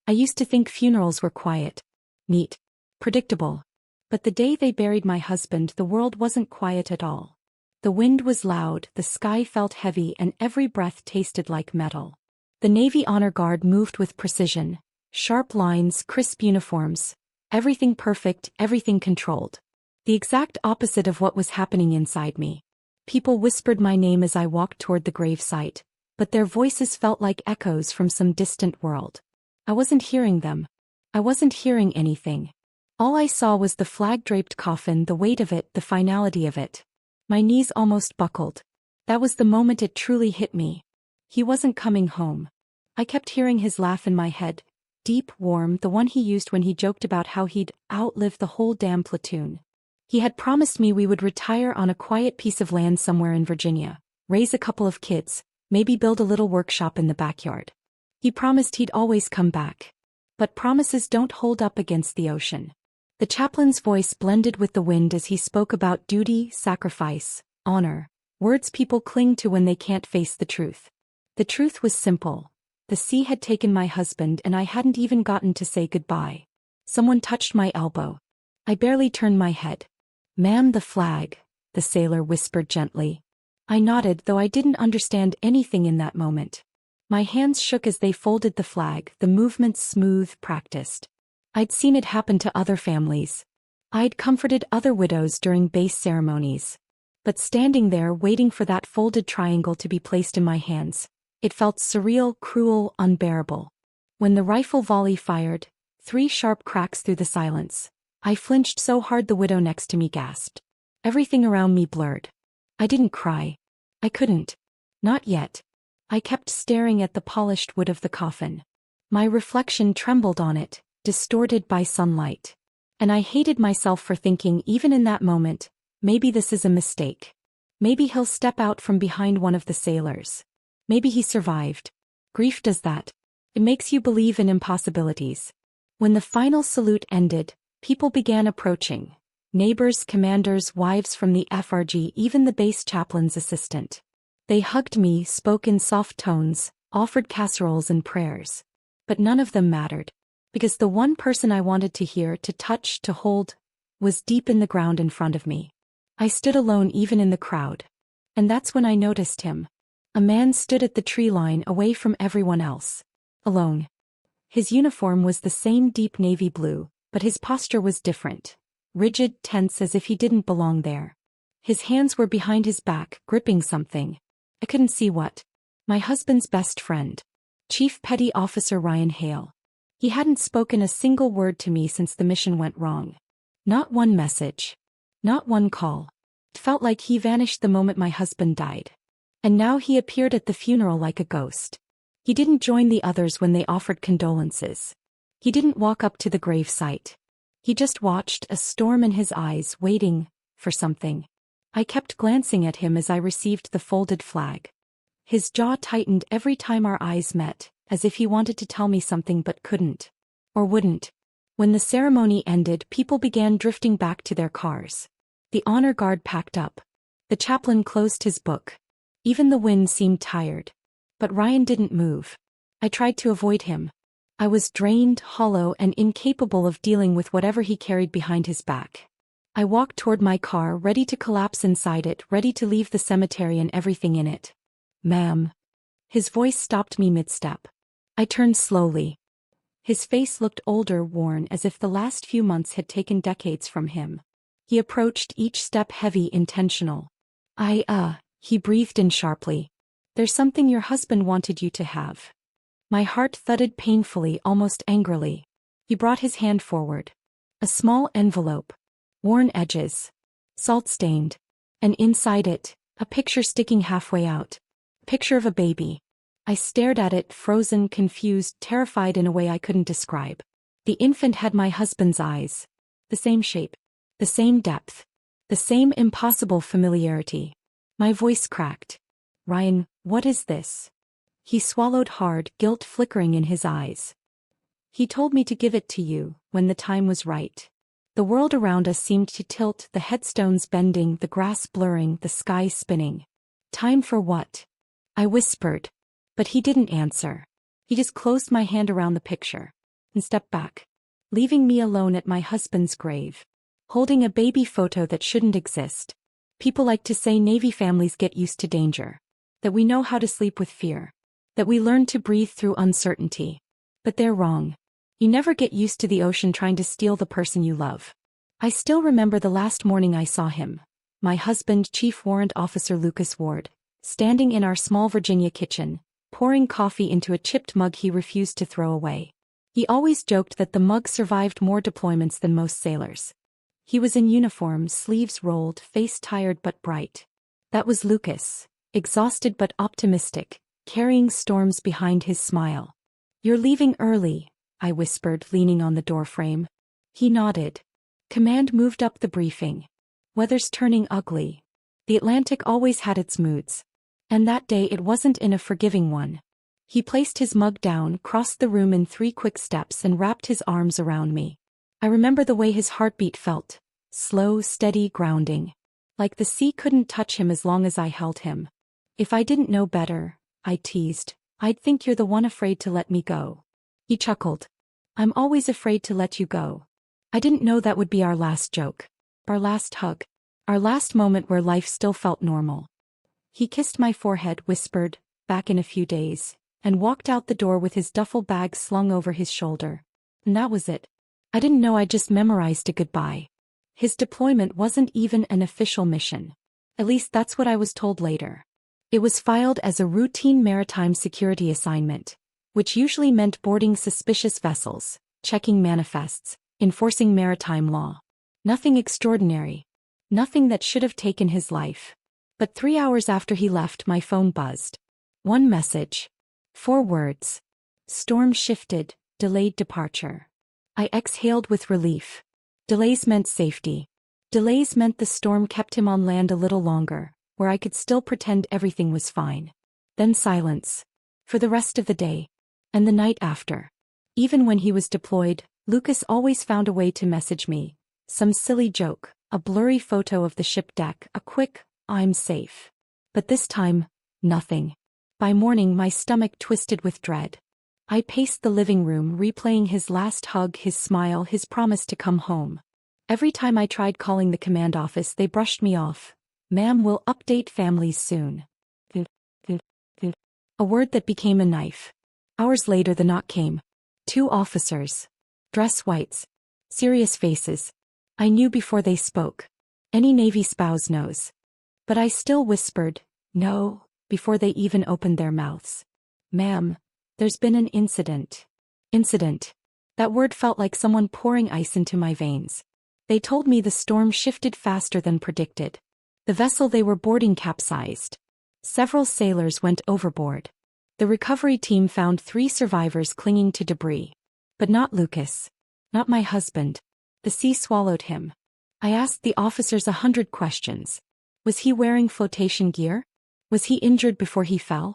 I used to think funerals were quiet, neat, predictable. But the day they buried my husband, the world wasn't quiet at all. The wind was loud, the sky felt heavy, and every breath tasted like metal. The Navy Honor Guard moved with precision. Sharp lines, crisp uniforms. Everything perfect, everything controlled. The exact opposite of what was happening inside me. People whispered my name as I walked toward the gravesite, but their voices felt like echoes from some distant world. I wasn't hearing them. I wasn't hearing anything. All I saw was the flag-draped coffin, the weight of it, the finality of it. My knees almost buckled. That was the moment it truly hit me. He wasn't coming home. I kept hearing his laugh in my head, deep, warm, the one he used when he joked about how he'd outlive the whole damn platoon. He had promised me we would retire on a quiet piece of land somewhere in Virginia, raise a couple of kids, maybe build a little workshop in the backyard. He promised he'd always come back. But promises don't hold up against the ocean. The chaplain's voice blended with the wind as he spoke about duty, sacrifice, honor, words people cling to when they can't face the truth. The truth was simple. The sea had taken my husband and I hadn't even gotten to say goodbye. Someone touched my elbow. I barely turned my head. "Ma'am, the flag," the sailor whispered gently. I nodded, though I didn't understand anything in that moment. My hands shook as they folded the flag, the movements smooth, practiced. I'd seen it happen to other families. I'd comforted other widows during base ceremonies. But standing there waiting for that folded triangle to be placed in my hands, it felt surreal, cruel, unbearable. When the rifle volley fired, 3 sharp cracks through the silence, I flinched so hard the widow next to me gasped. Everything around me blurred. I didn't cry. I couldn't. Not yet. I kept staring at the polished wood of the coffin. My reflection trembled on it, distorted by sunlight. And I hated myself for thinking, even in that moment, maybe this is a mistake. Maybe he'll step out from behind one of the sailors. Maybe he survived. Grief does that. It makes you believe in impossibilities. When the final salute ended, people began approaching. Neighbors, commanders, wives from the FRG, even the base chaplain's assistant. They hugged me, spoke in soft tones, offered casseroles and prayers. But none of them mattered. Because the one person I wanted to hear, to touch, to hold, was deep in the ground in front of me. I stood alone even in the crowd. And that's when I noticed him. A man stood at the tree line away from everyone else. Alone. His uniform was the same deep navy blue, but his posture was different. Rigid, tense, as if he didn't belong there. His hands were behind his back, gripping something. I couldn't see what. My husband's best friend. Chief Petty Officer Ryan Hale. He hadn't spoken a single word to me since the mission went wrong. Not one message. Not one call. It felt like he vanished the moment my husband died. And now he appeared at the funeral like a ghost. He didn't join the others when they offered condolences. He didn't walk up to the gravesite. He just watched, a storm in his eyes, waiting for something. I kept glancing at him as I received the folded flag. His jaw tightened every time our eyes met, as if he wanted to tell me something but couldn't. Or wouldn't. When the ceremony ended, people began drifting back to their cars. The honor guard packed up. The chaplain closed his book. Even the wind seemed tired. But Ryan didn't move. I tried to avoid him. I was drained, hollow, and incapable of dealing with whatever he carried behind his back. I walked toward my car, ready to collapse inside it, ready to leave the cemetery and everything in it. "Ma'am." His voice stopped me mid-step. I turned slowly. His face looked older, worn, as if the last few months had taken decades from him. He approached, each step heavy, intentional. He breathed in sharply. "There's something your husband wanted you to have." My heart thudded painfully, almost angrily. He brought his hand forward. A small envelope. Worn edges. Salt-stained. And inside it, a picture sticking halfway out. A picture of a baby. I stared at it, frozen, confused, terrified in a way I couldn't describe. The infant had my husband's eyes. The same shape. The same depth. The same impossible familiarity. My voice cracked. "Ryan, what is this?" He swallowed hard, guilt flickering in his eyes. "He told me to give it to you, when the time was right." The world around us seemed to tilt, the headstones bending, the grass blurring, the sky spinning. "Time for what?" I whispered. But he didn't answer. He just closed my hand around the picture. and stepped back, leaving me alone at my husband's grave, holding a baby photo that shouldn't exist. People like to say Navy families get used to danger, that we know how to sleep with fear, that we learn to breathe through uncertainty. But they're wrong. You never get used to the ocean trying to steal the person you love. I still remember the last morning I saw him, my husband, Chief Warrant Officer Lucas Ward, standing in our small Virginia kitchen, pouring coffee into a chipped mug he refused to throw away. He always joked that the mug survived more deployments than most sailors. He was in uniform, sleeves rolled, face tired but bright. That was Lucas, exhausted but optimistic, carrying storms behind his smile. "You're leaving early," I whispered, leaning on the doorframe. He nodded. Command moved up the briefing. "Weather's turning ugly." The Atlantic always had its moods. And that day it wasn't in a forgiving one. He placed his mug down, crossed the room in 3 quick steps and wrapped his arms around me. I remember the way his heartbeat felt. Slow, steady, grounding. Like the sea couldn't touch him as long as I held him. "If I didn't know better," I teased, "I'd think you're the one afraid to let me go." He chuckled. "I'm always afraid to let you go." I didn't know that would be our last joke. Our last hug. Our last moment where life still felt normal. He kissed my forehead, whispered, "Back in a few days," and walked out the door with his duffel bag slung over his shoulder. And that was it. I didn't know I'd just memorized a goodbye. His deployment wasn't even an official mission. At least that's what I was told later. It was filed as a routine maritime security assignment, which usually meant boarding suspicious vessels, checking manifests, enforcing maritime law. Nothing extraordinary. Nothing that should have taken his life. But 3 hours after he left, my phone buzzed. One message. 4 words. Storm shifted, delayed departure. I exhaled with relief. Delays meant safety. Delays meant the storm kept him on land a little longer, where I could still pretend everything was fine. Then silence. For the rest of the day. And the night after. Even when he was deployed, Lucas always found a way to message me. Some silly joke, a blurry photo of the ship deck, a quick, "I'm safe." But this time, nothing. By morning my stomach twisted with dread. I paced the living room, replaying his last hug, his smile, his promise to come home. Every time I tried calling the command office, they brushed me off. "Ma'am, we'll update families soon." A word that became a knife. Hours later the knock came. 2 officers. Dress whites. Serious faces. I knew before they spoke. Any Navy spouse knows. But I still whispered, "No," before they even opened their mouths. "Ma'am, there's been an incident." Incident. That word felt like someone pouring ice into my veins. They told me the storm shifted faster than predicted. The vessel they were boarding capsized. Several sailors went overboard. The recovery team found 3 survivors clinging to debris. But not Lucas. Not my husband. The sea swallowed him. I asked the officers 100 questions. Was he wearing flotation gear? Was he injured before he fell?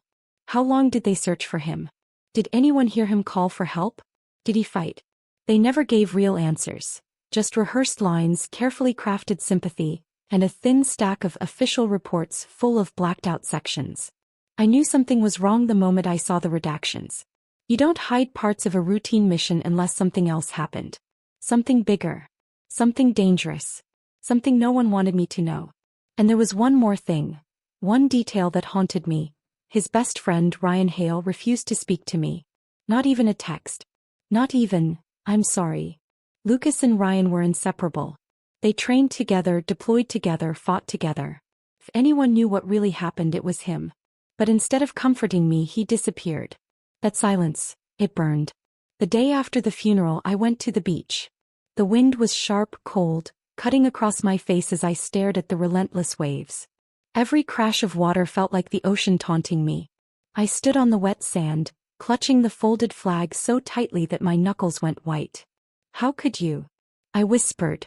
How long did they search for him? Did anyone hear him call for help? Did he fight? They never gave real answers. Just rehearsed lines, carefully crafted sympathy, and a thin stack of official reports full of blacked-out sections. I knew something was wrong the moment I saw the redactions. You don't hide parts of a routine mission unless something else happened. Something bigger. Something dangerous. Something no one wanted me to know. And there was one more thing. One detail that haunted me. His best friend, Ryan Hale, refused to speak to me. Not even a text. Not even, "I'm sorry." Lucas and Ryan were inseparable. They trained together, deployed together, fought together. If anyone knew what really happened, it was him. But instead of comforting me, he disappeared. That silence, it burned. The day after the funeral, I went to the beach. The wind was sharp, cold, cutting across my face as I stared at the relentless waves. Every crash of water felt like the ocean taunting me. I stood on the wet sand, clutching the folded flag so tightly that my knuckles went white. "How could you?" I whispered.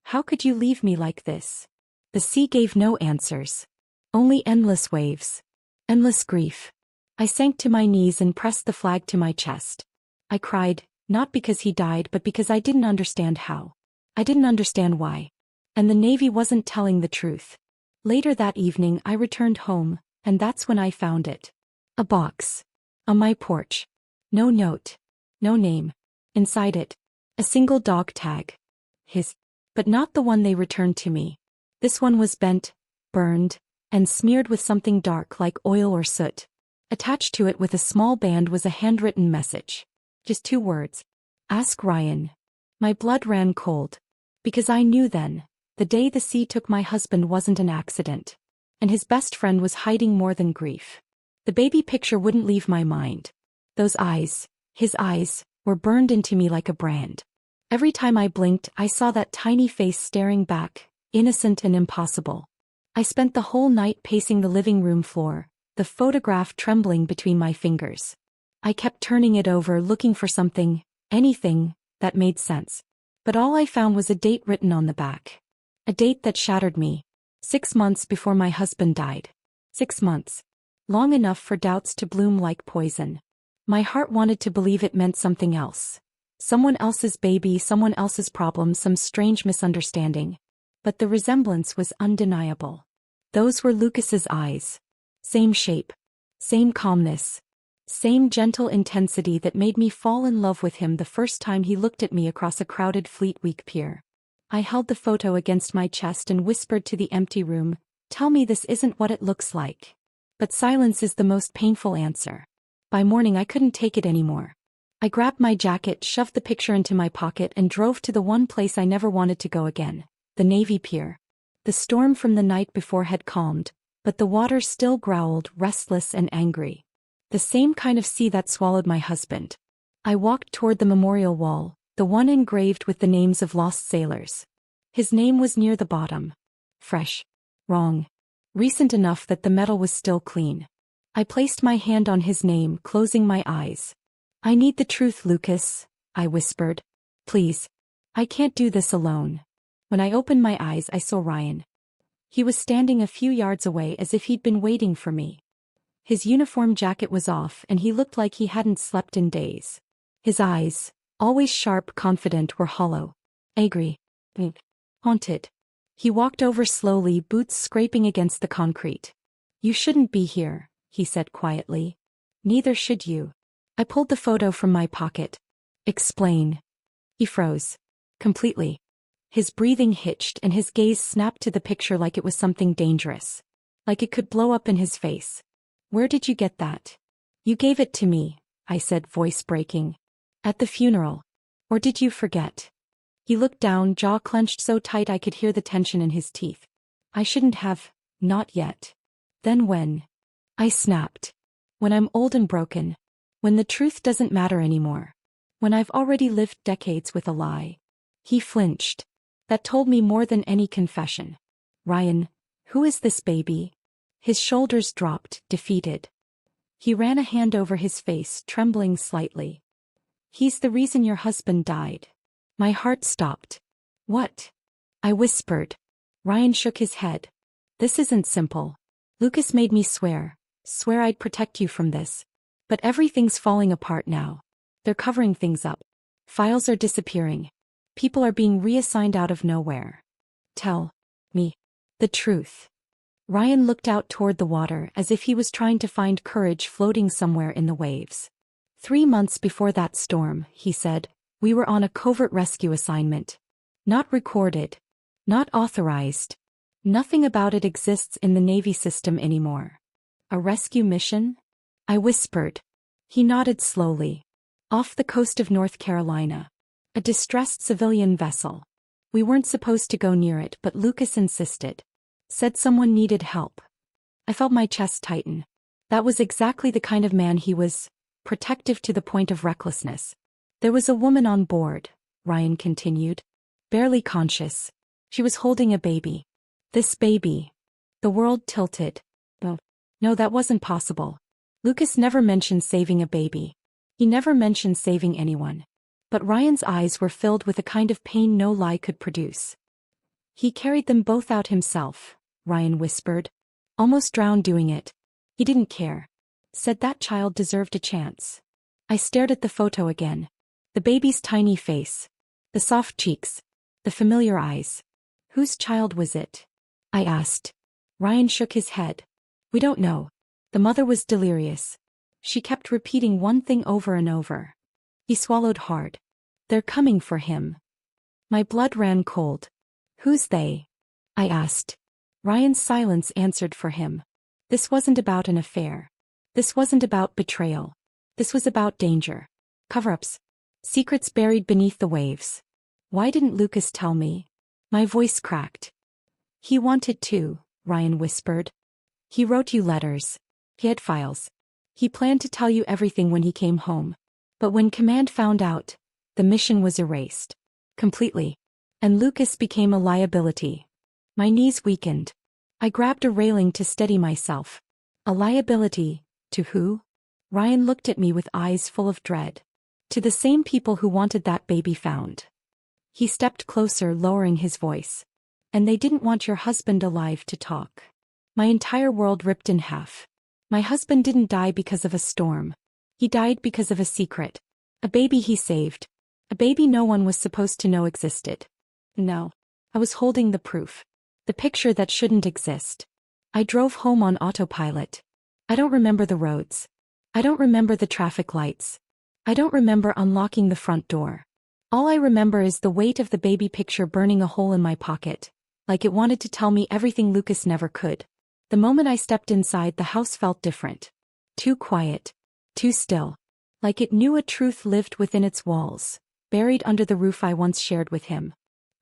"How could you leave me like this?" The sea gave no answers. Only endless waves. Endless grief. I sank to my knees and pressed the flag to my chest. I cried, not because he died but because I didn't understand how. I didn't understand why. And the Navy wasn't telling the truth. Later that evening I returned home, and that's when I found it. A box. On my porch. No note. No name. Inside it, a single dog tag. His. But not the one they returned to me. This one was bent, burned, and smeared with something dark like oil or soot. Attached to it with a small band was a handwritten message. Just 2 words. Ask Ryan. My blood ran cold. Because I knew then, the day the sea took my husband wasn't an accident. And his best friend was hiding more than grief. The baby picture wouldn't leave my mind. Those eyes, his eyes, were burned into me like a brand. Every time I blinked, I saw that tiny face staring back, innocent and impossible. I spent the whole night pacing the living room floor, the photograph trembling between my fingers. I kept turning it over looking for something, anything, that made sense. But all I found was a date written on the back. A date that shattered me. 6 months before my husband died. 6 months. Long enough for doubts to bloom like poison. My heart wanted to believe it meant something else. Someone else's baby, someone else's problem, some strange misunderstanding. But the resemblance was undeniable. Those were Lucas's eyes. Same shape. Same calmness. Same gentle intensity that made me fall in love with him the first time he looked at me across a crowded Fleet Week pier. I held the photo against my chest and whispered to the empty room, "Tell me this isn't what it looks like." But silence is the most painful answer. By morning I couldn't take it anymore. I grabbed my jacket, shoved the picture into my pocket and drove to the one place I never wanted to go again, the Navy Pier. The storm from the night before had calmed, but the water still growled, restless and angry. The same kind of sea that swallowed my husband. I walked toward the memorial wall, the one engraved with the names of lost sailors. His name was near the bottom. Fresh. Wrong. Recent enough that the metal was still clean. I placed my hand on his name, closing my eyes. "I need the truth, Lucas," I whispered. "Please. I can't do this alone." When I opened my eyes, I saw Ryan. He was standing a few yards away as if he'd been waiting for me. His uniform jacket was off and he looked like he hadn't slept in days. His eyes, always sharp, confident, were hollow. Angry. Haunted. He walked over slowly, boots scraping against the concrete. "You shouldn't be here," he said quietly. "Neither should you." I pulled the photo from my pocket. "Explain." He froze. Completely. His breathing hitched and his gaze snapped to the picture like it was something dangerous. Like it could blow up in his face. "Where did you get that?" "You gave it to me," I said, voice breaking. "At the funeral. Or did you forget?" He looked down, jaw clenched so tight I could hear the tension in his teeth. "I shouldn't have, not yet." "Then when?" I snapped. "When I'm old and broken. When the truth doesn't matter anymore. When I've already lived decades with a lie." He flinched. That told me more than any confession. "Ryan, who is this baby?" His shoulders dropped, defeated. He ran a hand over his face, trembling slightly. "He's the reason your husband died." My heart stopped. "What?" I whispered. Ryan shook his head. "This isn't simple. Lucas made me swear I'd protect you from this. But everything's falling apart now. They're covering things up. Files are disappearing. People are being reassigned out of nowhere. Tell me the truth." Ryan looked out toward the water as if he was trying to find courage floating somewhere in the waves. 3 months before that storm, he said, we were on a covert rescue assignment. Not recorded. Not authorized. Nothing about it exists in the Navy system anymore. A rescue mission? I whispered. He nodded slowly. Off the coast of North Carolina. A distressed civilian vessel. We weren't supposed to go near it, but Lucas insisted. Said someone needed help. I felt my chest tighten. That was exactly the kind of man he was. Protective to the point of recklessness. There was a woman on board, Ryan continued. Barely conscious. She was holding a baby. This baby. The world tilted. No, that wasn't possible. Lucas never mentioned saving a baby. He never mentioned saving anyone. But Ryan's eyes were filled with a kind of pain no lie could produce. He carried them both out himself, Ryan whispered. Almost drowned doing it. He didn't care. Said that child deserved a chance. I stared at the photo again. The baby's tiny face. The soft cheeks. The familiar eyes. Whose child was it? I asked. Ryan shook his head. We don't know. The mother was delirious. She kept repeating one thing over and over. He swallowed hard. They're coming for him. My blood ran cold. Who's they? I asked. Ryan's silence answered for him. This wasn't about an affair. This wasn't about betrayal. This was about danger. Cover-ups. Secrets buried beneath the waves. Why didn't Lucas tell me? My voice cracked. He wanted to, Ryan whispered. He wrote you letters. He had files. He planned to tell you everything when he came home. But when Command found out, the mission was erased. Completely. And Lucas became a liability. My knees weakened. I grabbed a railing to steady myself. A liability, to who? Ryan looked at me with eyes full of dread. To the same people who wanted that baby found. He stepped closer, lowering his voice. And they didn't want your husband alive to talk. My entire world ripped in half. My husband didn't die because of a storm. He died because of a secret. A baby he saved. A baby no one was supposed to know existed. No. I was holding the proof. The picture that shouldn't exist. I drove home on autopilot. I don't remember the roads. I don't remember the traffic lights. I don't remember unlocking the front door. All I remember is the weight of the baby picture burning a hole in my pocket, like it wanted to tell me everything Lucas never could. The moment I stepped inside, the house felt different. Too quiet. Too still. Like it knew a truth lived within its walls, buried under the roof I once shared with him.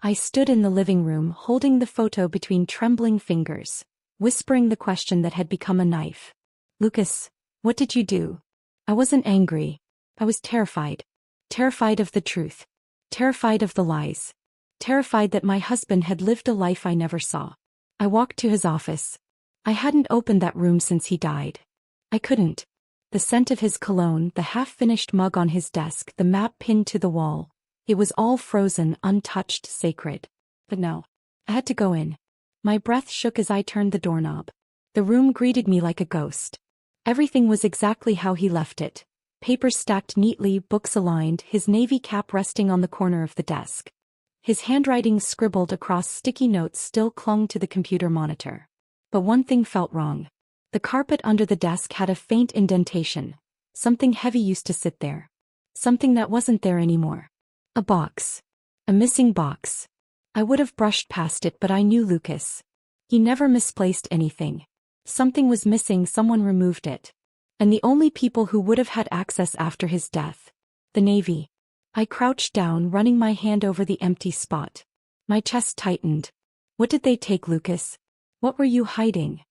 I stood in the living room, holding the photo between trembling fingers, whispering the question that had become a knife. Lucas, what did you do? I wasn't angry. I was terrified. Terrified of the truth. Terrified of the lies. Terrified that my husband had lived a life I never saw. I walked to his office. I hadn't opened that room since he died. I couldn't. The scent of his cologne, the half-finished mug on his desk, the map pinned to the wall. It was all frozen, untouched, sacred. But no. I had to go in. My breath shook as I turned the doorknob. The room greeted me like a ghost. Everything was exactly how he left it. Papers stacked neatly, books aligned, his navy cap resting on the corner of the desk. His handwriting scribbled across sticky notes still clung to the computer monitor. But one thing felt wrong. The carpet under the desk had a faint indentation. Something heavy used to sit there. Something that wasn't there anymore. A box. A missing box. I would have brushed past it, but I knew Lucas. He never misplaced anything. Something was missing, someone removed it. And the only people who would have had access after his death. The Navy. I crouched down, running my hand over the empty spot. My chest tightened. What did they take, Lucas? What were you hiding?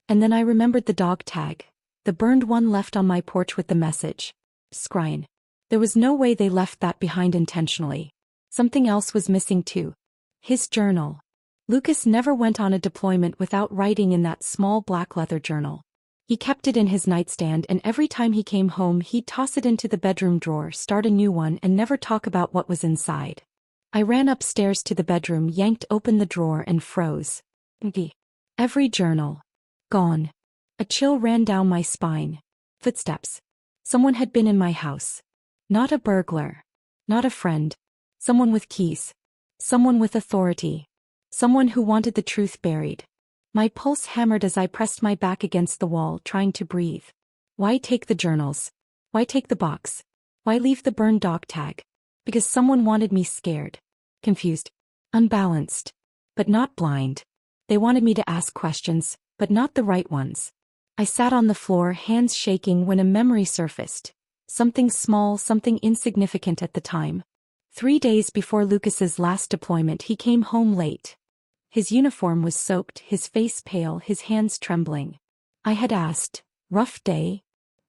And then I remembered the dog tag. The burned one left on my porch with the message. Skrine. There was no way they left that behind intentionally. Something else was missing too. His journal. Lucas never went on a deployment without writing in that small black leather journal. He kept it in his nightstand, and every time he came home he'd toss it into the bedroom drawer, start a new one, and never talk about what was inside. I ran upstairs to the bedroom, yanked open the drawer, and froze. Every journal. Gone. A chill ran down my spine. Footsteps. Someone had been in my house. Not a burglar. Not a friend. Someone with keys. Someone with authority. Someone who wanted the truth buried. My pulse hammered as I pressed my back against the wall, trying to breathe. Why take the journals? Why take the box? Why leave the burned dog tag? Because someone wanted me scared. Confused. Unbalanced. But not blind. They wanted me to ask questions, but not the right ones. I sat on the floor, hands shaking, when a memory surfaced. Something small, something insignificant at the time. 3 days before Lucas's last deployment, he came home late. His uniform was soaked, his face pale, his hands trembling. I had asked, "Rough day?"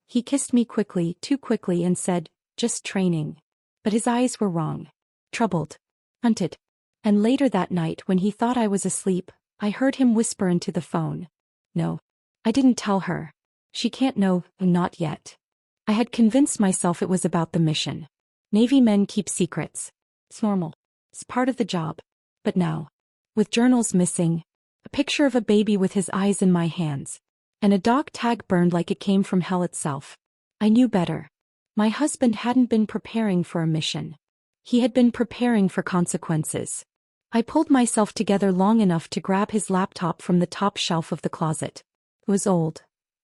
He kissed me quickly, too quickly, and said, "Just training." But his eyes were wrong. Troubled. Hunted. And later that night, when he thought I was asleep, I heard him whisper into the phone. "No. I didn't tell her. She can't know, not yet." I had convinced myself it was about the mission. Navy men keep secrets. It's normal. It's part of the job. But now, with journals missing, a picture of a baby with his eyes in my hands, and a dog tag burned like it came from hell itself, I knew better. My husband hadn't been preparing for a mission. He had been preparing for consequences. I pulled myself together long enough to grab his laptop from the top shelf of the closet. It was old.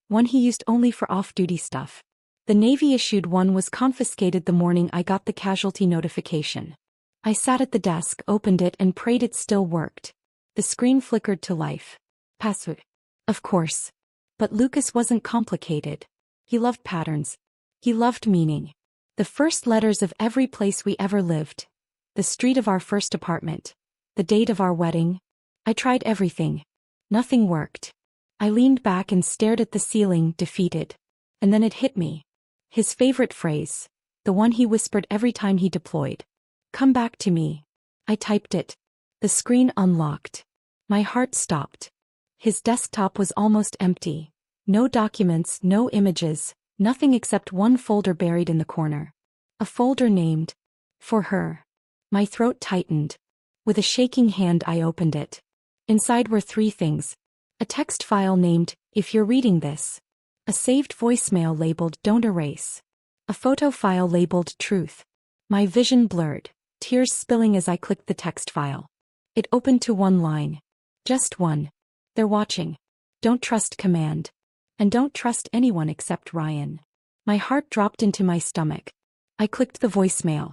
One he used only for off-duty stuff. The Navy-issued one was confiscated the morning I got the casualty notification. I sat at the desk, opened it and prayed it still worked. The screen flickered to life. Password. Of course. But Lucas wasn't complicated. He loved patterns. He loved meaning. The first letters of every place we ever lived. The street of our first apartment. The date of our wedding. I tried everything. Nothing worked. I leaned back and stared at the ceiling, defeated. And then it hit me. His favorite phrase. The one he whispered every time he deployed. Come back to me. I typed it. The screen unlocked. My heart stopped. His desktop was almost empty. No documents, no images, nothing except one folder buried in the corner. A folder named For Her. My throat tightened. With a shaking hand I opened it. Inside were 3 things. A text file named, If You're Reading This. A saved voicemail labeled Don't Erase. A photo file labeled Truth. My vision blurred, tears spilling as I clicked the text file. It opened to one line. Just one. They're watching. Don't trust command. And don't trust anyone except Ryan. My heart dropped into my stomach. I clicked the voicemail.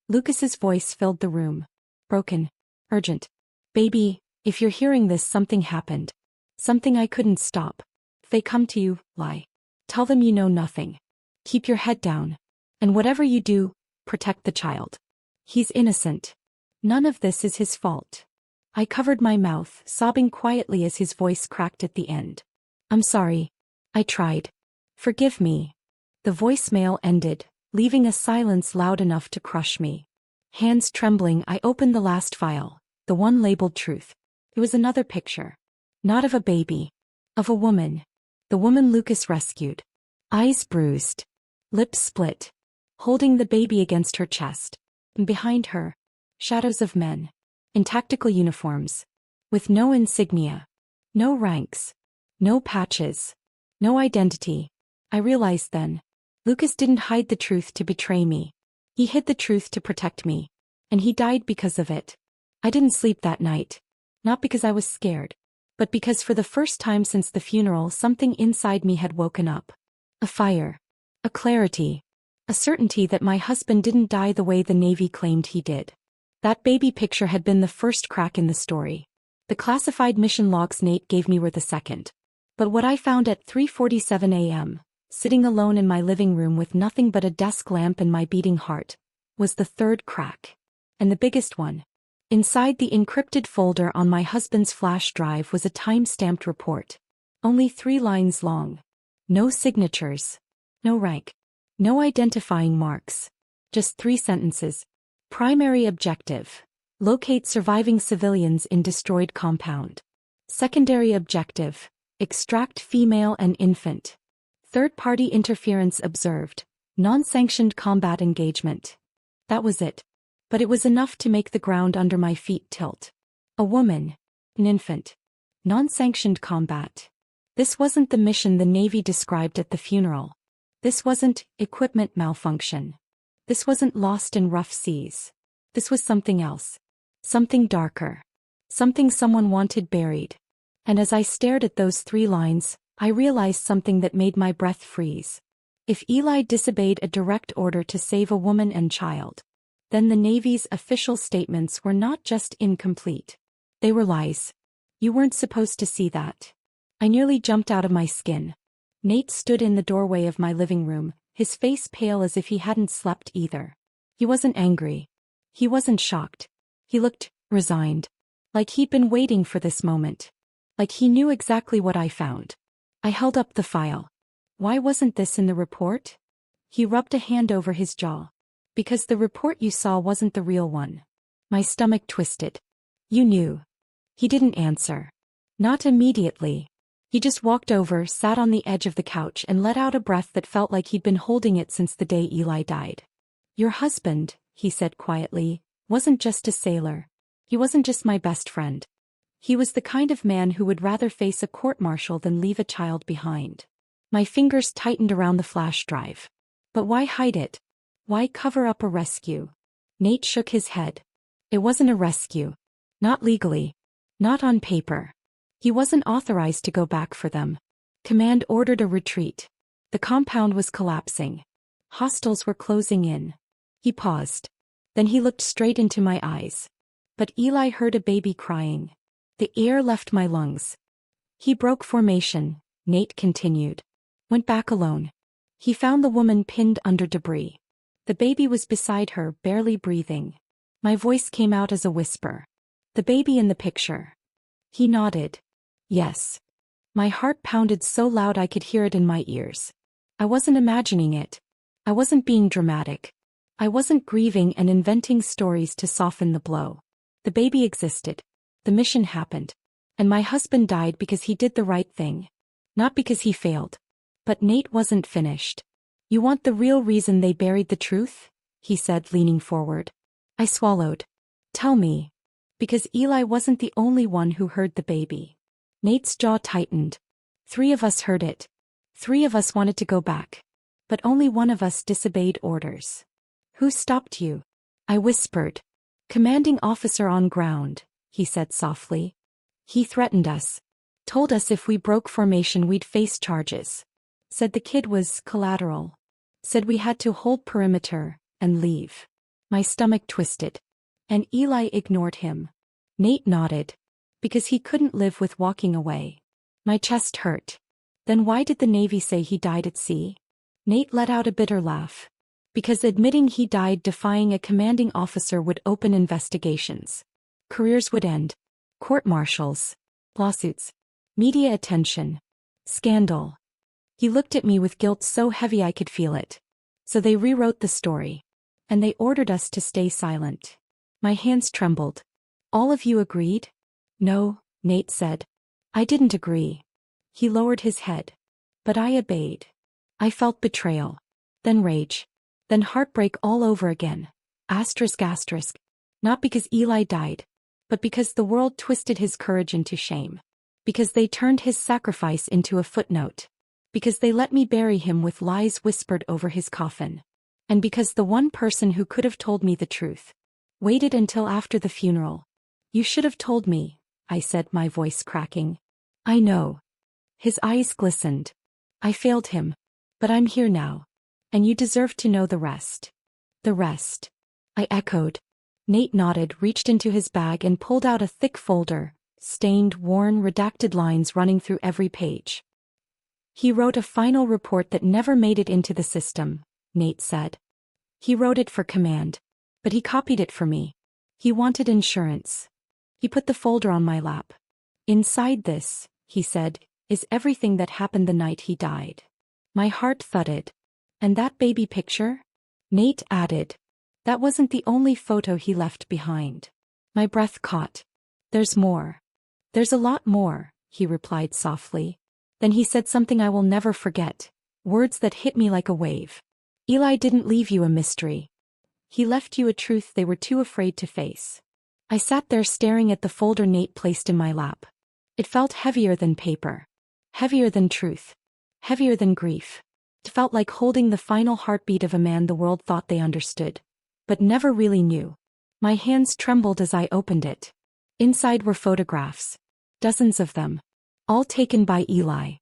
Lucas's voice filled the room. Broken. Urgent. Baby, if you're hearing this, something happened. Something I couldn't stop. If they come to you, lie. Tell them you know nothing. Keep your head down. And whatever you do, protect the child. He's innocent. None of this is his fault. I covered my mouth, sobbing quietly as his voice cracked at the end. I'm sorry. I tried. Forgive me. The voicemail ended, leaving a silence loud enough to crush me. Hands trembling, I opened the last file, the one labeled Truth. It was another picture. Not of a baby. Of a woman. The woman Lucas rescued. Eyes bruised. Lips split. Holding the baby against her chest. And behind her, shadows of men. In tactical uniforms. With no insignia. No ranks. No patches. No identity. I realized then. Lucas didn't hide the truth to betray me. He hid the truth to protect me. And he died because of it. I didn't sleep that night. Not because I was scared. But because for the first time since the funeral something inside me had woken up. A fire. A clarity. A certainty that my husband didn't die the way the Navy claimed he did. That baby picture had been the first crack in the story. The classified mission logs Nate gave me were the second. But what I found at 3:47 a.m., sitting alone in my living room with nothing but a desk lamp and my beating heart, was the third crack. And the biggest one. Inside the encrypted folder on my husband's flash drive was a time-stamped report. Only 3 lines long. No signatures. No rank. No identifying marks. Just 3 sentences. Primary objective. Locate surviving civilians in destroyed compound. Secondary objective. Extract female and infant. Third-party interference observed. Non-sanctioned combat engagement. That was it. But it was enough to make the ground under my feet tilt. A woman. An infant. Non-sanctioned combat. This wasn't the mission the Navy described at the funeral. This wasn't equipment malfunction. This wasn't lost in rough seas. This was something else. Something darker. Something someone wanted buried. And as I stared at those 3 lines, I realized something that made my breath freeze. If Eli disobeyed a direct order to save a woman and child, then the Navy's official statements were not just incomplete. They were lies. You weren't supposed to see that. I nearly jumped out of my skin. Nate stood in the doorway of my living room, his face pale as if he hadn't slept either. He wasn't angry. He wasn't shocked. He looked resigned. Like he'd been waiting for this moment. Like he knew exactly what I found. I held up the file. Why wasn't this in the report? He rubbed a hand over his jaw. Because the report you saw wasn't the real one. My stomach twisted. You knew. He didn't answer. Not immediately. He just walked over, sat on the edge of the couch and let out a breath that felt like he'd been holding it since the day Eli died. Your husband, he said quietly, wasn't just a sailor. He wasn't just my best friend. He was the kind of man who would rather face a court-martial than leave a child behind. My fingers tightened around the flash drive. But why hide it? Why cover up a rescue? Nate shook his head. It wasn't a rescue. Not legally. Not on paper. He wasn't authorized to go back for them. Command ordered a retreat. The compound was collapsing. Hostiles were closing in. He paused. Then he looked straight into my eyes. But Eli heard a baby crying. The air left my lungs. He broke formation, Nate continued. Went back alone. He found the woman pinned under debris. The baby was beside her, barely breathing. My voice came out as a whisper. The baby in the picture. He nodded. Yes. My heart pounded so loud I could hear it in my ears. I wasn't imagining it. I wasn't being dramatic. I wasn't grieving and inventing stories to soften the blow. The baby existed. The mission happened. And my husband died because he did the right thing. Not because he failed. But Nate wasn't finished. You want the real reason they buried the truth? He said, leaning forward. I swallowed. Tell me. Because Eli wasn't the only one who heard the baby. Nate's jaw tightened. 3 of us heard it. 3 of us wanted to go back. But only one of us disobeyed orders. Who stopped you? I whispered. Commanding officer on ground, he said softly. He threatened us. Told us if we broke formation we'd face charges. Said the kid was collateral. Said we had to hold perimeter and leave. My stomach twisted. And Eli ignored him. Nate nodded. Because he couldn't live with walking away. My chest hurt. Then why did the Navy say he died at sea? Nate let out a bitter laugh. Because admitting he died defying a commanding officer would open investigations. Careers would end. Court-martials. Lawsuits. Media attention. Scandal. He looked at me with guilt so heavy I could feel it. So they rewrote the story. And they ordered us to stay silent. My hands trembled. All of you agreed? No, Nate said. I didn't agree. He lowered his head. But I obeyed. I felt betrayal. Then rage. Then heartbreak all over again. Asterisk. Not because Eli died. But because the world twisted his courage into shame. Because they turned his sacrifice into a footnote. Because they let me bury him with lies whispered over his coffin. And because the one person who could have told me the truth waited until after the funeral. You should have told me, I said, my voice cracking. I know. His eyes glistened. I failed him. But I'm here now. And you deserve to know the rest. The rest. I echoed. Nate nodded, reached into his bag and pulled out a thick folder, stained, worn, redacted lines running through every page. He wrote a final report that never made it into the system, Nate said. He wrote it for command. But he copied it for me. He wanted insurance. He put the folder on my lap. Inside this, he said, is everything that happened the night he died. My heart thudded. And that baby picture? Nate added. That wasn't the only photo he left behind. My breath caught. There's more. There's a lot more, he replied softly. Then he said something I will never forget. Words that hit me like a wave. Eli didn't leave you a mystery. He left you a truth they were too afraid to face. I sat there staring at the folder Nate placed in my lap. It felt heavier than paper. Heavier than truth. Heavier than grief. It felt like holding the final heartbeat of a man the world thought they understood, but never really knew. My hands trembled as I opened it. Inside were photographs. Dozens of them. All taken by Eli.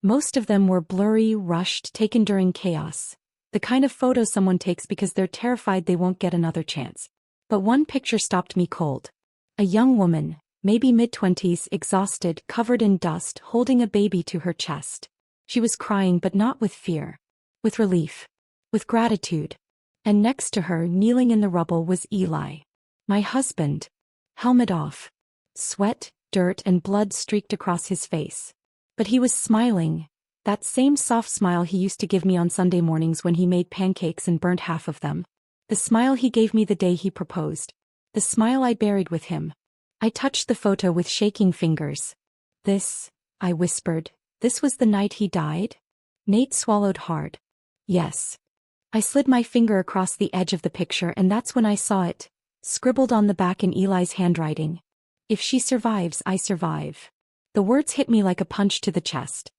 Most of them were blurry, rushed, taken during chaos. The kind of photo someone takes because they're terrified they won't get another chance. But one picture stopped me cold. A young woman, maybe mid-20s, exhausted, covered in dust, holding a baby to her chest. She was crying, but not with fear. With relief. With gratitude. And next to her, kneeling in the rubble, was Eli. My husband. Helmet off. Sweat, dirt, and blood streaked across his face. But he was smiling. That same soft smile he used to give me on Sunday mornings when he made pancakes and burnt half of them. The smile he gave me the day he proposed. The smile I buried with him. I touched the photo with shaking fingers. This, I whispered, this was the night he died? Nate swallowed hard. Yes. I slid my finger across the edge of the picture and that's when I saw it, scribbled on the back in Eli's handwriting. If she survives, I survive. The words hit me like a punch to the chest.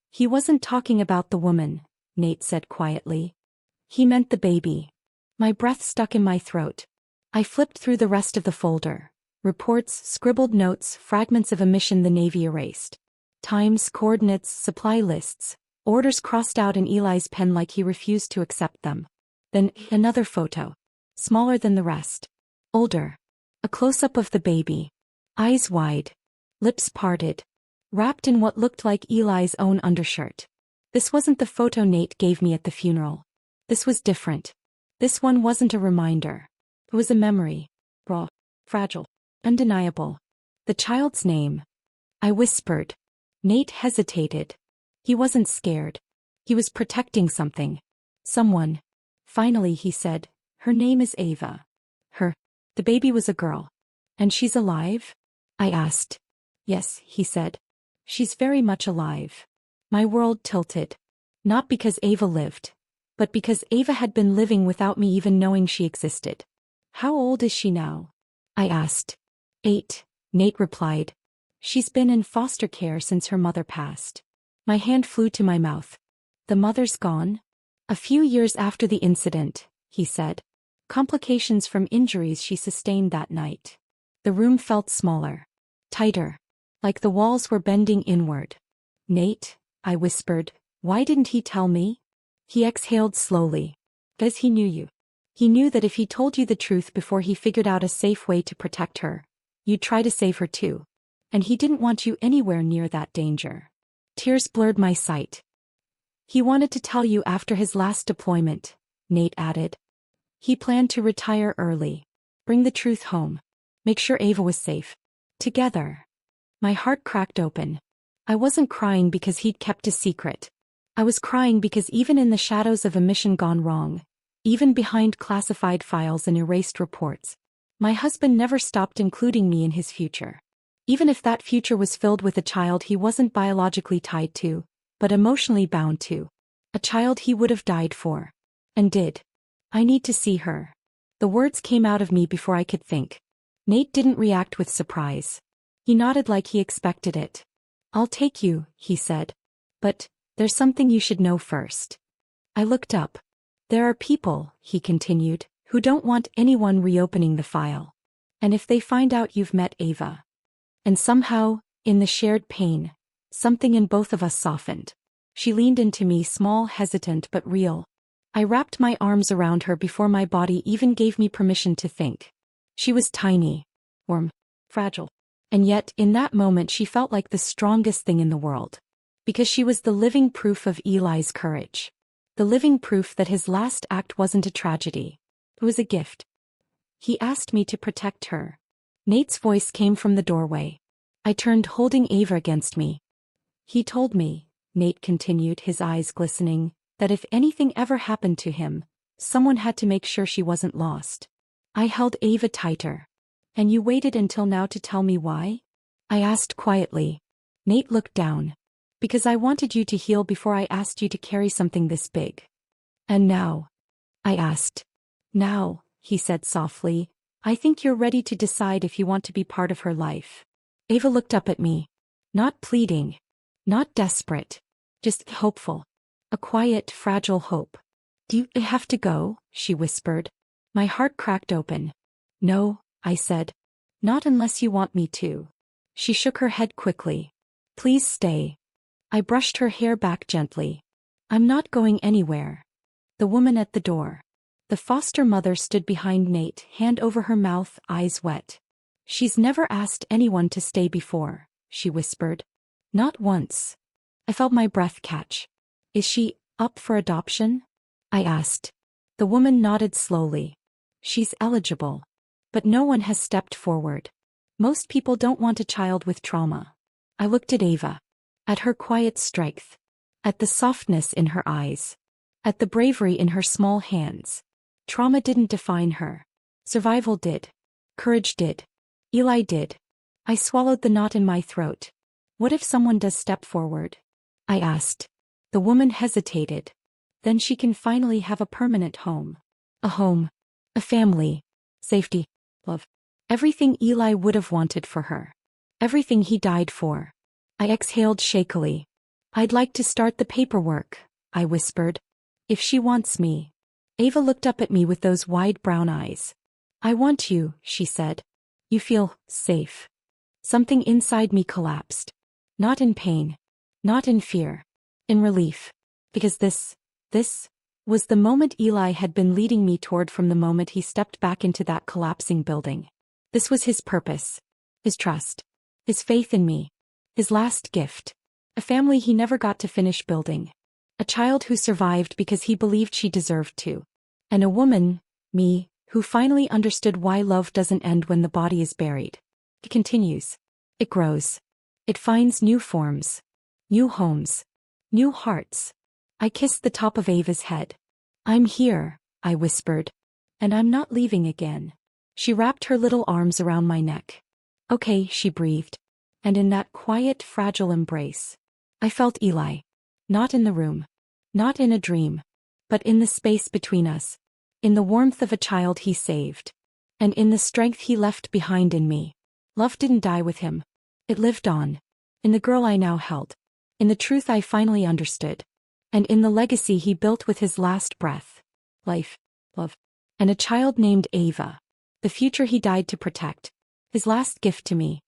He wasn't talking about the woman, Nate said quietly. He meant the baby. My breath stuck in my throat. I flipped through the rest of the folder. Reports, scribbled notes, fragments of a mission the Navy erased. Times, coordinates, supply lists. Orders crossed out in Eli's pen like he refused to accept them. Then, another photo. Smaller than the rest. Older. A close-up of the baby. Eyes wide. Lips parted. Wrapped in what looked like Eli's own undershirt. This wasn't the photo Nate gave me at the funeral. This was different. This one wasn't a reminder. It was a memory. Raw. Fragile. Undeniable. The child's name. I whispered. Nate hesitated. He wasn't scared. He was protecting something. Someone. Finally he said, "Her name is Ava." Her. The baby was a girl. "And she's alive?" I asked. "Yes," he said. "She's very much alive." My world tilted. Not because Ava lived, but because Ava had been living without me even knowing she existed. "How old is she now?" I asked. 8, Nate replied. "She's been in foster care since her mother passed." My hand flew to my mouth. "The mother's gone?" "A few years after the incident," he said. "Complications from injuries she sustained that night." The room felt smaller. Tighter. Like the walls were bending inward. "Nate," I whispered, "why didn't he tell me?" He exhaled slowly. "'Cause he knew you. He knew that if he told you the truth before he figured out a safe way to protect her, you'd try to save her too. And he didn't want you anywhere near that danger." Tears blurred my sight. "He wanted to tell you after his last deployment," Nate added. "He planned to retire early. Bring the truth home. Make sure Ava was safe. Together." My heart cracked open. I wasn't crying because he'd kept a secret. I was crying because even in the shadows of a mission gone wrong, even behind classified files and erased reports, my husband never stopped including me in his future. Even if that future was filled with a child he wasn't biologically tied to, but emotionally bound to. A child he would have died for. And did. "I need to see her." The words came out of me before I could think. Nate didn't react with surprise. He nodded like he expected it. "I'll take you," he said. "But there's something you should know first." I looked up. "There are people," he continued, "who don't want anyone reopening the file. And if they find out you've met Ava." And somehow, in the shared pain, something in both of us softened. She leaned into me, small, hesitant but real. I wrapped my arms around her before my body even gave me permission to think. She was tiny, warm, fragile. And yet, in that moment she felt like the strongest thing in the world. Because she was the living proof of Eli's courage. The living proof that his last act wasn't a tragedy. It was a gift. He asked me to protect her. Nate's voice came from the doorway. I turned, holding Ava against me. "He told me," Nate continued, his eyes glistening, "that if anything ever happened to him, someone had to make sure she wasn't lost." I held Ava tighter. "And you waited until now to tell me why?" I asked quietly. Nate looked down. "Because I wanted you to heal before I asked you to carry something this big." "And now?" I asked. "Now," he said softly, "I think you're ready to decide if you want to be part of her life." Ava looked up at me. Not pleading. Not desperate. Just hopeful. A quiet, fragile hope. "Do you have to go?" she whispered. My heart cracked open. "No," I said. "Not unless you want me to." She shook her head quickly. "Please stay." I brushed her hair back gently. "I'm not going anywhere." The woman at the door. The foster mother stood behind Nate, hand over her mouth, eyes wet. "She's never asked anyone to stay before," she whispered. "Not once." I felt my breath catch. "Is she up for adoption?" I asked. The woman nodded slowly. "She's eligible. But no one has stepped forward. Most people don't want a child with trauma." I looked at Ava. At her quiet strength. At the softness in her eyes. At the bravery in her small hands. Trauma didn't define her. Survival did. Courage did. Eli did. I swallowed the knot in my throat. "What if someone does step forward?" I asked. The woman hesitated. "Then she can finally have a permanent home. A home. A family. Safety. Love. Everything Eli would have wanted for her. Everything he died for." I exhaled shakily. "I'd like to start the paperwork," I whispered. "If she wants me." Ava looked up at me with those wide brown eyes. "I want you," she said. "You feel safe." Something inside me collapsed. Not in pain. Not in fear. In relief. Because this was the moment Eli had been leading me toward from the moment he stepped back into that collapsing building. This was his purpose, his trust, his faith in me, his last gift. A family he never got to finish building. A child who survived because he believed she deserved to. And a woman, me, who finally understood why love doesn't end when the body is buried. It continues. It grows. It finds new forms, new homes, new hearts. I kissed the top of Ava's head. I'm here, I whispered. And I'm not leaving again. She wrapped her little arms around my neck. Okay, she breathed. And in that quiet, fragile embrace, I felt Eli. Not in the room. Not in a dream. But in the space between us. In the warmth of a child he saved. And in the strength he left behind in me. Love didn't die with him. It lived on. In the girl I now held. In the truth I finally understood. And in the legacy he built with his last breath. Life. Love. And a child named Ava. The future he died to protect. His last gift to me.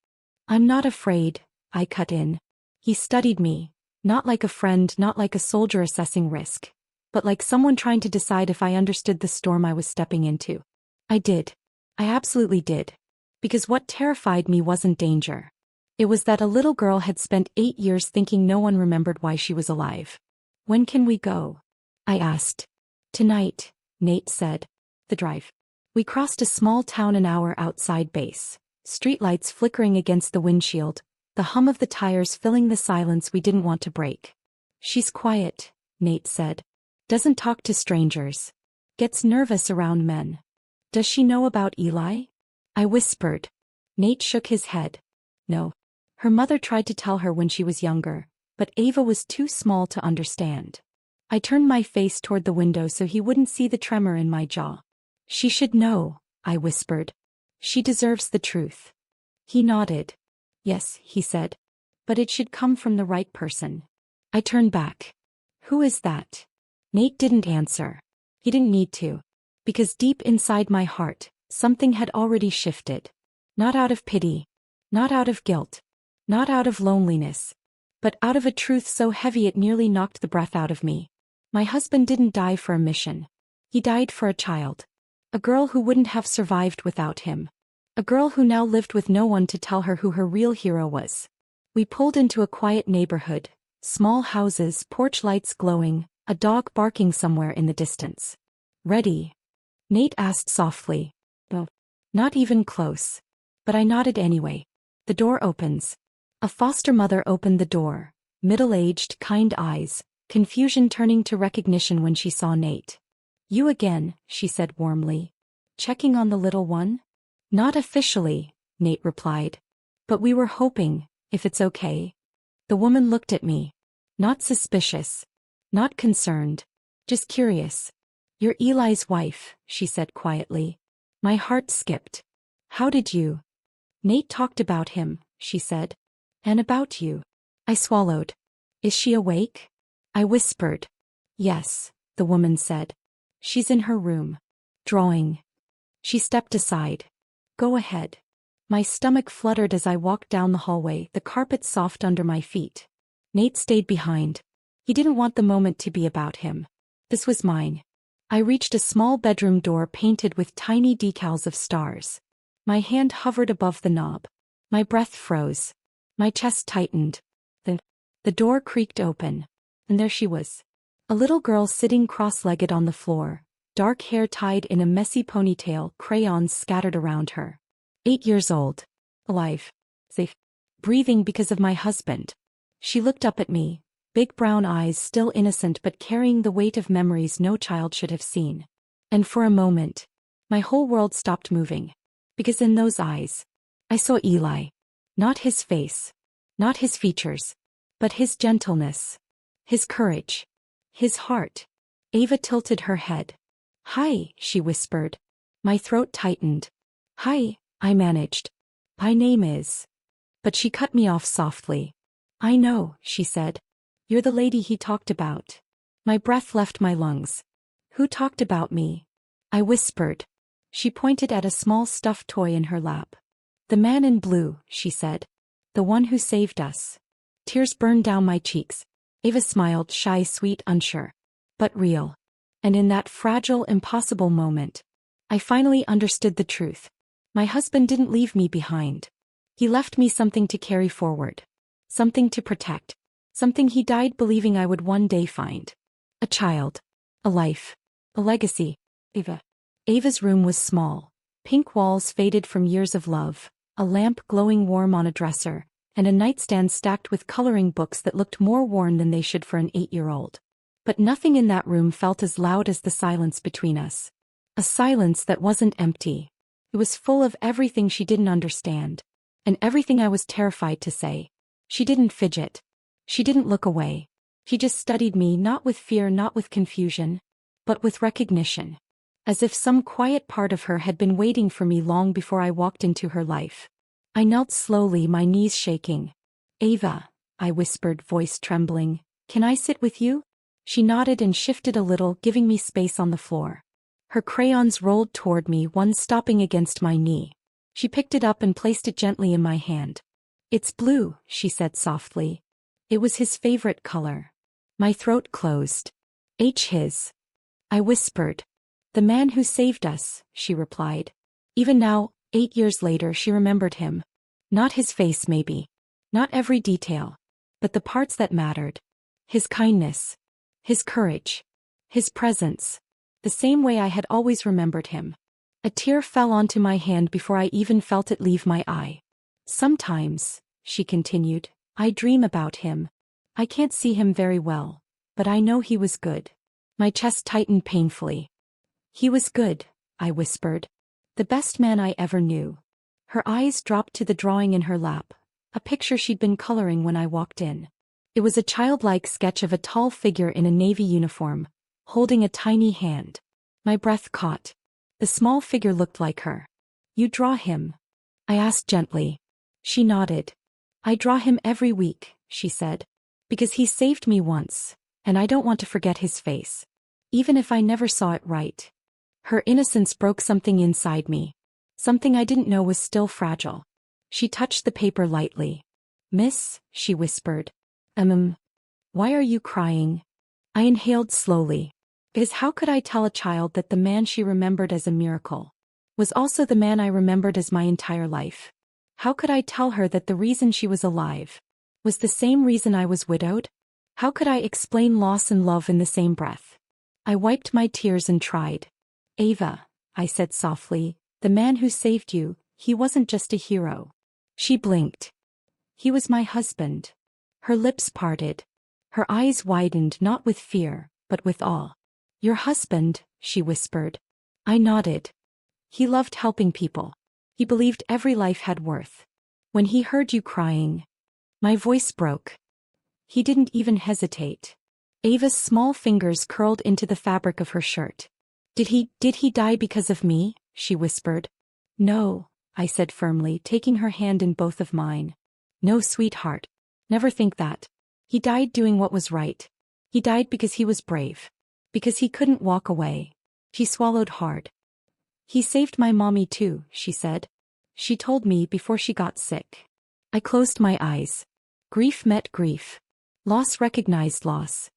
I'm not afraid, I cut in. He studied me. Not like a friend, not like a soldier assessing risk. But like someone trying to decide if I understood the storm I was stepping into. I did. I absolutely did. Because what terrified me wasn't danger. It was that a little girl had spent 8 years thinking no one remembered why she was alive. When can we go? I asked. Tonight, Nate said. The drive. We crossed a small town an hour outside base. Streetlights flickering against the windshield. The hum of the tires filling the silence we didn't want to break. She's quiet, Nate said. Doesn't talk to strangers. Gets nervous around men. Does she know about Eli? I whispered. Nate shook his head. No. Her mother tried to tell her when she was younger, but Ava was too small to understand. I turned my face toward the window so he wouldn't see the tremor in my jaw. She should know, I whispered. She deserves the truth. He nodded. Yes, he said. But it should come from the right person. I turned back. Who is that? Nate didn't answer. He didn't need to. Because deep inside my heart, something had already shifted. Not out of pity. Not out of guilt. Not out of loneliness. But out of a truth so heavy it nearly knocked the breath out of me. My husband didn't die for a mission. He died for a child. A girl who wouldn't have survived without him. A girl who now lived with no one to tell her who her real hero was. We pulled into a quiet neighborhood. Small houses, porch lights glowing, a dog barking somewhere in the distance. Ready? Nate asked softly. No. Not even close. But I nodded anyway. The door opens. A foster mother opened the door. Middle-aged, kind eyes. Confusion turning to recognition when she saw Nate. You again, she said warmly. Checking on the little one? Not officially, Nate replied. But we were hoping, if it's okay. The woman looked at me. Not suspicious. Not concerned. Just curious. You're Eli's wife, she said quietly. My heart skipped. How did you? Nate talked about him, she said. And about you. I swallowed. Is she awake? I whispered. Yes, the woman said. She's in her room. Drawing. She stepped aside. Go ahead. My stomach fluttered as I walked down the hallway, the carpet soft under my feet. Nate stayed behind. He didn't want the moment to be about him. This was mine. I reached a small bedroom door painted with tiny decals of stars. My hand hovered above the knob. My breath froze. My chest tightened. The door creaked open. And there she was. A little girl sitting cross-legged on the floor, dark hair tied in a messy ponytail, crayons scattered around her. 8 years old. Alive. Safe. Breathing because of my husband. She looked up at me, big brown eyes still innocent but carrying the weight of memories no child should have seen. And for a moment, my whole world stopped moving. Because in those eyes, I saw Eli. Not his face. Not his features. But his gentleness. His courage. His heart. Ava tilted her head. Hi, she whispered. My throat tightened. Hi, I managed. My name is. But she cut me off softly. I know, she said. You're the lady he talked about. My breath left my lungs. Who talked about me? I whispered. She pointed at a small stuffed toy in her lap. The man in blue, she said. The one who saved us. Tears burned down my cheeks. Ava smiled, shy, sweet, unsure. But real. And in that fragile, impossible moment, I finally understood the truth. My husband didn't leave me behind. He left me something to carry forward. Something to protect. Something he died believing I would one day find. A child. A life. A legacy. Ava. Ava's room was small. Pink walls faded from years of love, a lamp glowing warm on a dresser, and a nightstand stacked with coloring books that looked more worn than they should for an 8-year-old. But nothing in that room felt as loud as the silence between us. A silence that wasn't empty. It was full of everything she didn't understand. And everything I was terrified to say. She didn't fidget. She didn't look away. She just studied me, not with fear, not with confusion, but with recognition. As if some quiet part of her had been waiting for me long before I walked into her life. I knelt slowly, my knees shaking. Ava, I whispered, voice trembling, can I sit with you? She nodded and shifted a little, giving me space on the floor. Her crayons rolled toward me, one stopping against my knee. She picked it up and placed it gently in my hand. It's blue, she said softly. It was his favorite color. My throat closed. His. I whispered. The man who saved us, she replied. Even now, 8 years later, she remembered him. Not his face maybe. Not every detail. But the parts that mattered. His kindness. His courage. His presence. The same way I had always remembered him. A tear fell onto my hand before I even felt it leave my eye. Sometimes, she continued, I dream about him. I can't see him very well, but I know he was good. My chest tightened painfully. He was good, I whispered. The best man I ever knew. Her eyes dropped to the drawing in her lap, a picture she'd been coloring when I walked in. It was a childlike sketch of a tall figure in a navy uniform, holding a tiny hand. My breath caught. The small figure looked like her. You draw him? I asked gently. She nodded. I draw him every week, she said. Because he saved me once, and I don't want to forget his face. Even if I never saw it right. Her innocence broke something inside me. Something I didn't know was still fragile. She touched the paper lightly. Miss, she whispered. Why are you crying? I inhaled slowly. Because how could I tell a child that the man she remembered as a miracle was also the man I remembered as my entire life? How could I tell her that the reason she was alive was the same reason I was widowed? How could I explain loss and love in the same breath? I wiped my tears and tried. Ava, I said softly, the man who saved you, he wasn't just a hero. She blinked. He was my husband. Her lips parted. Her eyes widened not with fear, but with awe. Your husband, she whispered. I nodded. He loved helping people. He believed every life had worth. When he heard you crying, my voice broke. He didn't even hesitate. Ava's small fingers curled into the fabric of her shirt. Did he die because of me? She whispered. No, I said firmly, taking her hand in both of mine. No, sweetheart. Never think that. He died doing what was right. He died because he was brave. Because he couldn't walk away. She swallowed hard. He saved my mommy too, she said. She told me before she got sick. I closed my eyes. Grief met grief. Loss recognized loss.